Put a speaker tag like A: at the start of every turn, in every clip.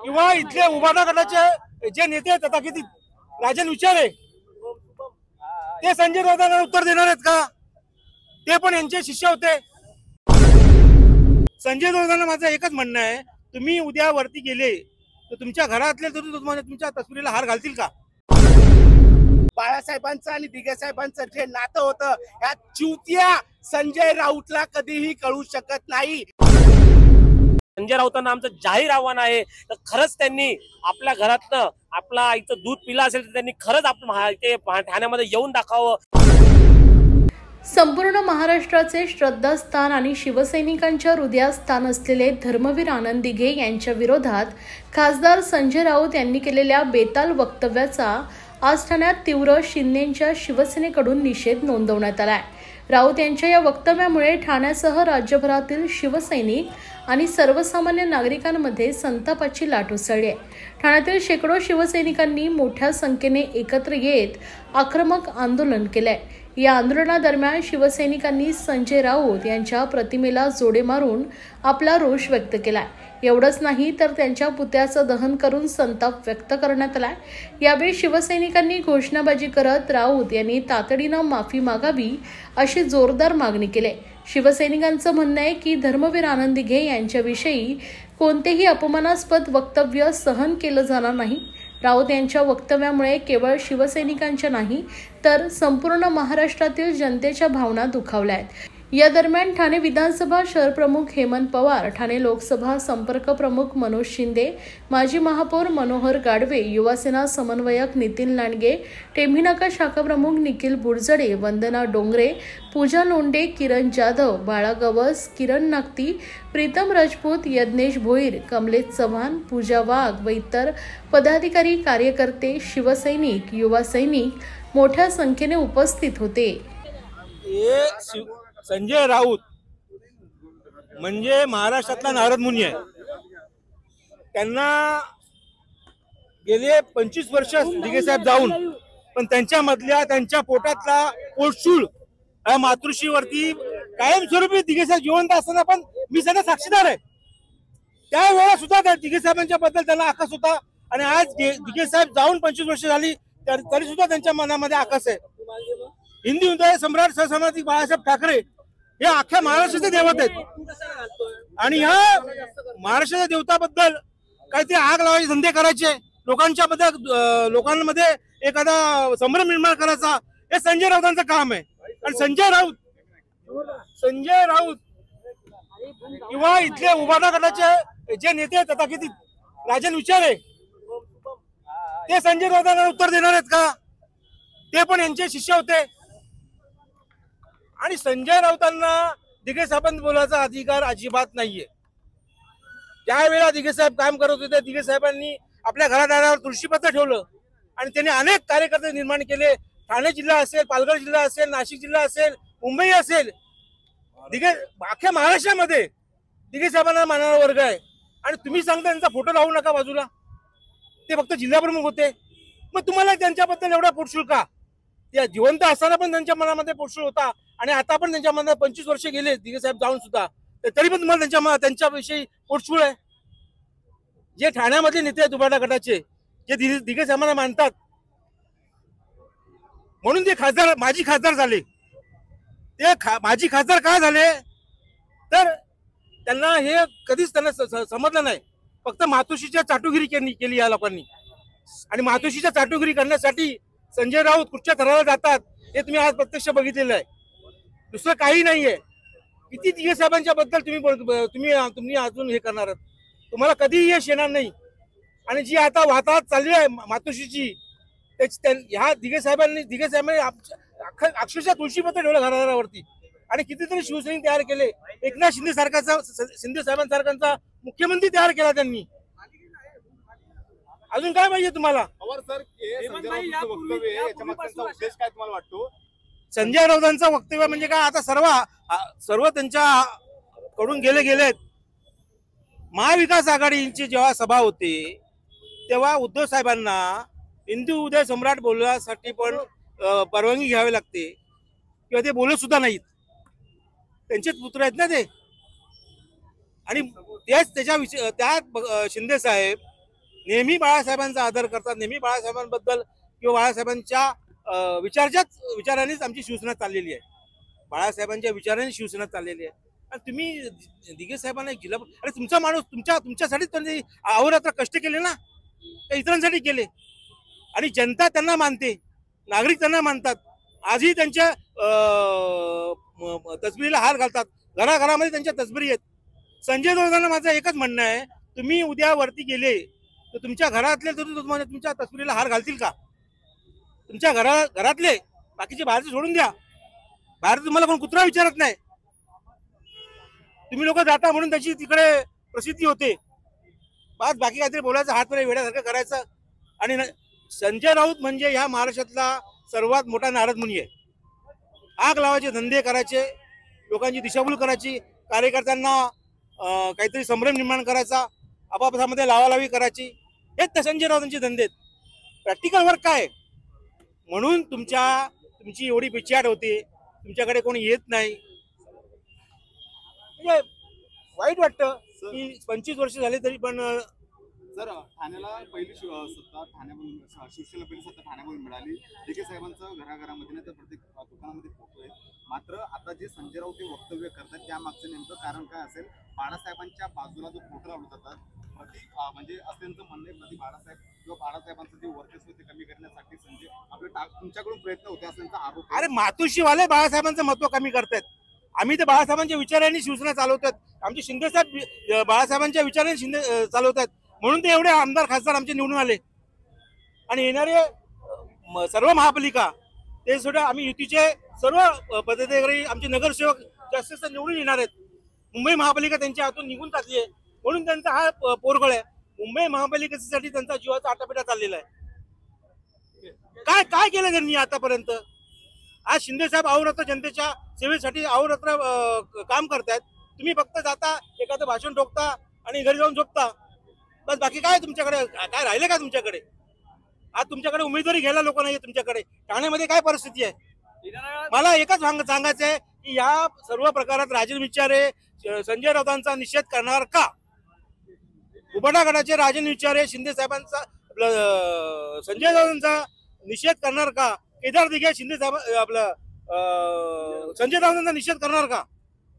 A: किंवा इथले उभाटा गटाचे जे नेते आहेत आता किती राजन विचारे ते संजय राऊतांना उत्तर देणार आहेत का? ते पण यांचे शिष्य होते. संजय राऊतांना माझं एकच म्हणणं आहे, तुम्ही उद्या वरती गेले तर तुमच्या घरातले तुम्हाला तुमच्या तस्वीरीला हार घालतील का?
B: बाळासाहेबांचं आणि दिघे साहेबांचं जे नातं होतं या चिवत्या संजय राऊतला कधीही कळू शकत नाही.
C: संजय राऊतांना आमचं जाहीर आव्हान आहे, तर खरंच त्यांनी आपल्या घरातनं आपला आईचं दूध पिलं असेल तर त्यांनी खरंच आपल्या ठाण्यामध्ये येऊन दाखवावं.
D: संपूर्ण महाराष्ट्राचे श्रद्धास्थान आणि शिवसैनिकांच्या हृदयास्थान असलेले धर्मवीर आनंद दिघे यांच्या विरोधात खासदार संजय राऊत यांनी केलेल्या बेताल वक्तव्याचा आज ठाण्यात तीव्र शिंदेच्या शिवसेनेकडून निषेध नोंदवण्यात आलाय. राऊत यांच्या या वक्तव्यामुळे ठाण्यासह राज्यभरातील शिवसैनिक आणि सर्वसामान्य नागरिकांमध्ये संतापाची लाट उसळली आहे. ठाण्यातील शेकडो शिवसैनिकांनी मोठ्या संख्येने एकत्र येत आक्रमक आंदोलन केलंय. या आंदोलनादरम्यान शिवसैनिकांनी संजय राऊत यांच्या प्रतिमेला जोडे मारून आपला रोष व्यक्त केलाय. एवढंच नाही तर त्यांच्या पुतळ्याचं दहन करून संताप व्यक्त करण्यात आलाय. यावेळी शिवसैनिकांनी घोषणाबाजी करत राऊत यांनी तातडीनं माफी मागावी अशी जोरदार मागणी केली. शिवसैनिकांचं म्हणणं आहे की धर्मवीर आनंद दिघे यांच्याविषयी कोणतेही अपमानास्पद वक्तव्य सहन केलं जाणार नाही. राऊत यांच्या वक्तव्यामुळे केवळ शिवसैनिकांच्या नाही तर संपूर्ण महाराष्ट्रातील जनतेच्या भावना दुखावल्या आहेत. या दरम्यान ठाणे विधानसभा शहर प्रमुख हेमंत पवार, ठाणे लोकसभा संपर्क प्रमुख मनोज शिंदे, माजी महापौर मनोहर गाडवे, युवासेना समन्वयक नितीन लांडगे, टेंभीनाका शाखा प्रमुख निखिल बुडजडे, वंदना डोंगरे, पूजा लोंढे, किरण जाधव, बाळा गवस, किरण नागती, प्रीतम राजपूत, यज्ञेश भोईर, कमलेश चव्हाण, पूजा वाघ व इतर पदाधिकारी, कार्यकर्ते, शिवसैनिक, युवा सैनिक मोठ्या संख्येने उपस्थित होते.
A: संजय राऊत म्हणजे महाराष्ट्रातला नारद मुनी आहे. त्यांना गेले 25 वर्ष दिघे साहेब जाऊन पण त्यांच्या पोटातला पोटशूळ मातृश्रीवरती कायमस्वरूपी दिघे साहेब जिवंत असताना पण मी सध्या साक्षीदार आहे. त्यावेळेला सुद्धा त्या दिघे साहेबांच्या बद्दल त्यांना आकस होता आणि आज दिघे साहेब जाऊन 25 वर्ष झाली तरी सुद्धा त्यांच्या मनामध्ये आकस आहे. हिंदी हृदय सम्राट सहसमाधी बाळासाहेब ठाकरे हे अख्ख्या महाराष्ट्राचे दैवत आहेत आणि ह्या महाराष्ट्राच्या देवताबद्दल काहीतरी आग लावायचे धंदे करायचे, लोकांमध्ये एखादा संभ्रम निर्माण करायचा, हे संजय राऊतांचं काम आहे. आणि संजय राऊत किंवा इथले उभाटा गटाचे जे नेते आहेत आता किती राजन विचारे ते संजय राऊतांना उत्तर देणार आहेत का? ते पण यांचे शिष्य होते. आणि संजय राऊतांना दिघे साहेबांनी बोलायचा अधिकार अजिबात नाहीये. ज्या वेळेला दिघे साहेब काम करत होते दिघे साहेबांनी आपल्या घरादारावर तुळशीपत्र ठेवलं आणि त्यांनी अनेक कार्यकर्ते निर्माण केले. ठाणे जिल्हा असेल, पालघर जिल्हा असेल, नाशिक जिल्हा असेल, मुंबई असेल, अख्ख्या महाराष्ट्रामध्ये दिघे साहेबांना मानणारा वर्ग आहे. आणि तुम्ही सांगता त्यांचा फोटो लावू नका बाजूला, ते फक्त जिल्हाप्रमुख होते. मग तुम्हाला त्यांच्याबद्दल एवढा पोटशूळ का? त्या जिवंत असताना पण त्यांच्या मनामध्ये पोटशूळ होता आणि आता पण त्यांच्या मनात 25 वर्ष गेले दिघे साहेब जाऊन सुद्धा तरी पण तुम्हाला त्यांच्याविषयी पोटशूळ आहे. जे ठाण्यामधले नेते आहेत उभाटा गटाचे जे दिघे साहेबांना मानतात म्हणून ते माजी खासदार झाले. ते माजी खासदार का झाले तर त्यांना हे कधीच त्यांना समजलं नाही. फक्त मातोश्रीच्या चाटुगिरी केली या लोकांनी आणि मातोश्रीच्या चाटुगिरी करण्यासाठी संजय राऊत कुठच्या थराला जातात हे तुम्ही आज प्रत्यक्ष बघितलेलं आहे. दुसरं काही नाहीये. किती दिघे साहेबांच्या बद्दल तुम्ही अजून हे करणार आहात? तुम्हाला कधीही यश येणार नाही. आणि जी आता वाहतात चालली आहे मातोश्रीची ह्या दिघे साहेबांनी अक्षरशः तुळशीपत्र ठेवलं घरादारावरती आणि कितीतरी शिवसैनिक तयार केले. एकनाथ शिंदे साहेबांसारखांचा मुख्यमंत्री तयार केला त्यांनी. अजून काय पाहिजे तुम्हाला? संजय राऊतांचा वक्तव्य म्हणजे काय? आता सर्व त्यांच्या कडून गेलेत. महाविकास आघाडीची जेव्हा सभा होते तेव्हा उद्धव साहेबांना हिंदू उदय सम्राट बोलण्यासाठी पण परवानगी घ्यावी लागते किंवा ते बोलत सुद्धा नाहीत. त्यांचेच पुत्र आहेत ना ते. आणि तेच त्या शिंदे साहेब नेहमी बाळासाहेबांचा आदर करतात, नेहमी बाळासाहेबांबद्दल किंवा बाळासाहेबांच्या विचारानेच आमची शिवसेना चाललेली आहे. बाळासाहेबांच्या विचाराने शिवसेना चाललेली आहे. आणि तुम्ही दिघे साहेबांना एक जिल्हा, अरे तुमचा माणूस तुमच्यासाठीच त्यांनी अहोरात्र कष्ट केले ना, त्या इतरांसाठी केले. आणि जनता त्यांना मानते, नागरिक त्यांना मानतात. आजही त्यांच्या तसबिरीला हार घालतात, घराघरामध्ये त्यांच्या तसबिरी आहेत. संजय राऊतांना माझं एकच म्हणणं आहे, तुम्ही उद्या वरती गेले तर तुमच्या घरातले तुम्हाला तुमच्या तसबिरीला हार घालतील का? तुमच्या घरातले, बाकीचे बाहेरचे सोडून द्या. बाहेर तुम्हाला कोण कुत्रा विचारत नाही. तुम्ही लोक जाता म्हणून त्याची तिकडे प्रसिद्धी होते. बाकी काहीतरी बोलायचं, हात मध्ये वेड्यासारखं करायचं. आणि संजय राऊत म्हणजे या महाराष्ट्रातला सर्वात मोठा नारद मुनी आहे. आग लावायचे धंदे करायचे, लोकांची दिशाभूल करायची, कार्यकर्त्यांना काहीतरी संभ्रम निर्माण करायचा, आपापसामध्ये लावालावी करायची, हेच त्या संजय राऊतांचे धंदे आहेत. प्रॅक्टिकल वर्क काय? म्हणून तुमची एवढी पिछाट होते, तुमच्याकडे कोणी येत नाही. म्हणजे वाईट वाटतं की 25 वर्ष झाले तरी पण
E: सर ठाण्याला पहिली सत्ता ठाण्यामधून, शिवसेनेला पहिली सत्ता ठाण्यामधून मिळाली. दिघे साहेबांचं घराघरामध्ये नाही तर प्रत्येक दुकानामध्ये फोटो आहे. मात्र आता जे संजय राऊत हे वक्तव्य करतात त्यामागचं नेमकं कारण काय असेल? बाळासाहेबांच्या बाजूला जो फोटो लावला जातात, म्हणजे असं त्यांचं म्हणणं आहे, प्रति बाळासाहेब किंवा बाळासाहेबांचं जे वर्चस्व ते कमी करण्यासाठी संजय आपले तुमच्याकडून प्रयत्न होते असं त्यांचा आरोप आहे.
A: अरे मातोश्रीवाले बाळासाहेबांचं महत्व कमी करतायत. आम्ही तर बाळासाहेबांच्या विचारांनी शिवसेना चालवतात. आमचे शिंदे साहेब बाळासाहेबांच्या विचारांनी शिंदे चालवतात, म्हणून ते एवढे आमदार खासदार आमचे निवडून आले. आणि येणारे सर्व महापालिका ते सुद्धा आम्ही युतीचे सर्व पदाधिकारी, आमचे नगरसेवक जास्त निवडून येणार आहेत. मुंबई महापालिका त्यांच्या हातून निघून टाकली आहे, म्हणून त्यांचा हा पोरगळ आहे. मुंबई महापालिकेसाठी त्यांचा जीवाचा आटापिटा चाललेला आहे. काय केलं त्यांनी आतापर्यंत? आज शिंदे साहेब अहोरात्र जनतेच्या सेवेसाठी अहोरात्र काम करतायत. तुम्ही फक्त जाता, एखादं भाषण ठोकता आणि घरी जाऊन झोपता, बस. बाकी काय तुमच्याकडे काय राहिले का तुमच्याकडे? आज तुमच्याकडे उमेदवारी घ्यायला लोक नाहीये. तुमच्याकडे ठाण्यामध्ये काय परिस्थिती आहे? मला एकच सांगायचं आहे की या सर्व प्रकारात राजन विचारे संजय राऊतांचा निषेध करणार का? उबाटा गटाचे राजन विचारे शिंदे साहेबांचा संजय राऊतांचा निषेध करणार का? केदार दिघे शिंदे साहेब संजय राऊतांचा निषेध करणार का?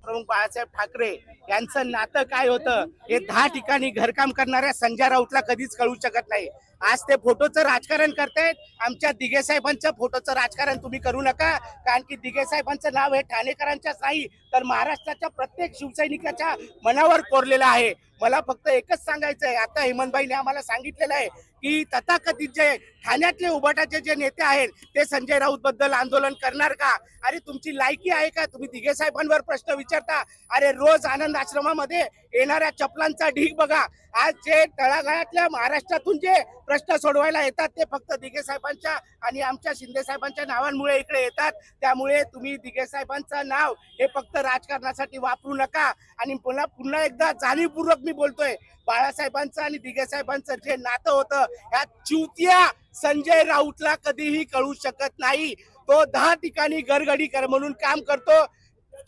B: प्रमुख बाळासाहेब ठाकरे यांचं नातं काय होतं हे 10 ठिकाणी घरकाम करणाऱ्या संजय राऊतला कधीच कळू शकत नाही. आज ते फोटोचं राजकारण करतायत. आमच्या दिघे साहेबांच्या फोटोचं राजकारण तुम्ही करू नका, कारण की दिघे साहेबांचं नाव हे ठाणेकरांच्याच नाही तर महाराष्ट्राच्या प्रत्येक शिवसैनिकाच्या मनावर कोरलेलं आहे. मला फक्त एकच सांगायचं आहे, आता हेमंतभाईने आम्हाला सांगितलेलं आहे की तथाकथित जे ठाण्यातले उबाटाचे जे नेते आहेत ते संजय राऊत बद्दल आंदोलन करणार का? अरे तुमची लायकी आहे का? तुम्ही दिघे साहेबांवर प्रश्न विचारता. अरे रोज आनंद आश्रमामध्ये येणाऱ्या चपलांचा ढीग बघा. आज जे तळागाळातल्या महाराष्ट्रातून जे प्रश्न सोडवायला येतात ते फक्त दिघे साहेबांच्या आणि आमच्या शिंदे साहेबांच्या नावांमुळे इकडे येतात. त्यामुळे तुम्ही दिघे साहेबांचं नाव हे फक्त राजकारणासाठी वापरू नका. आणि पुन्हा एकदा जाणीवपूर्वक मी बोलतोय, बाळासाहेबांचं आणि दिघे साहेबांचं जे नातं होतं ह्या चिवत्या संजय राऊतला कधीही कळू शकत नाही. तो 10 ठिकाणी गरगडी म्हणून काम करतो.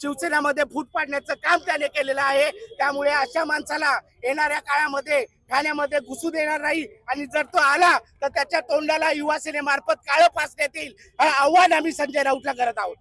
B: शिवसेनेमध्ये फूट पाडण्याचं काम त्याने केलेलं आहे. त्यामुळे अशा माणसाला येणाऱ्या काळामध्ये ठाण्यामध्ये घुसू देणार नाही. आणि जर तो आला तर त्याच्या तोंडाला युवा सेनेमार्फत काळं फासण्यात येईल. हे आव्हान आम्ही संजय राऊतला करत आहोत.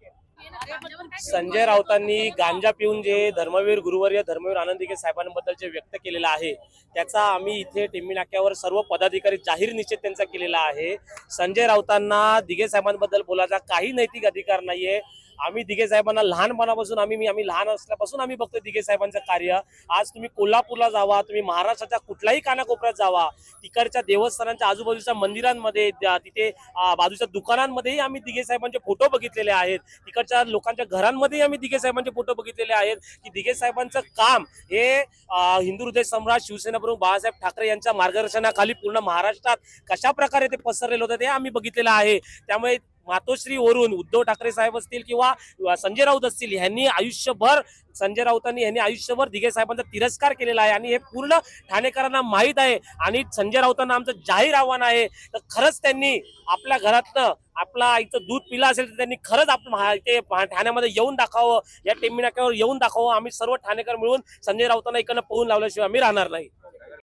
C: संजय राऊतांनी गांजा पिऊन जे धर्मवीर गुरुवर्य धर्मवीर आनंद दिघे साहेबांबद्दल जे व्यक्त केलेला आहे त्याचा आम्ही इथे टेंबी नाक्यावर सर्व पदाधिकारी जाहीर निषेध त्यांचा केलेला आहे. संजय राऊतांना दिघे साहेबांबद्दल बोलायचा काही नैतिक अधिकार नाहीये. आम्ही दिघे साहेबांना लहानपणापासून आम्ही लहान असल्यापासून आम्ही बघतोय दिघे साहेबांचं कार्य. आज तुम्ही कोल्हापूरला जावा, तुम्ही महाराष्ट्राच्या कुठल्याही कानाकोपऱ्यात जावा, तिकडच्या देवस्थानांच्या आजूबाजूच्या मंदिरांमध्ये, तिथे बाजूच्या दुकानांमध्येही आम्ही दिघे साहेबांचे फोटो बघितलेले आहेत. तिकडच्या लोकांच्या घरांमध्येही आम्ही दिघे साहेबांचे फोटो बघितलेले आहेत की दिघे साहेबांचं काम हे हिंदू हृदय सम्राट शिवसेना प्रमुख बाळासाहेब ठाकरे यांच्या मार्गदर्शनाखाली पूर्ण महाराष्ट्रात कशा प्रकारे ते पसरलेलं होतं ते आम्ही बघितलेलं आहे. त्यामुळे मातोश्रीवरून उद्धव ठाकरे साहेब असतील किंवा संजय राऊत असतील, ह्यांनी आयुष्यभर संजय राऊतांनी आयुष्यभर दिघे साहेबांचा तिरस्कार केलेला आहे आणि हे पूर्ण ठाणेकरांना माहीत आहे. आणि संजय राऊतांना आमचं जाहीर आव्हान आहे, तर खरंच त्यांनी आपल्या घरातनं आपला आईचं दूध पिलं असेल तर त्यांनी खरंच ते ठाण्यामध्ये येऊन दाखवावं, या टेंबी नाक्यावर येऊन दाखवावं. आम्ही सर्व ठाणेकर मिळून संजय राऊतांना इकडनं पळून लावल्याशिवाय आम्ही राहणार नाही.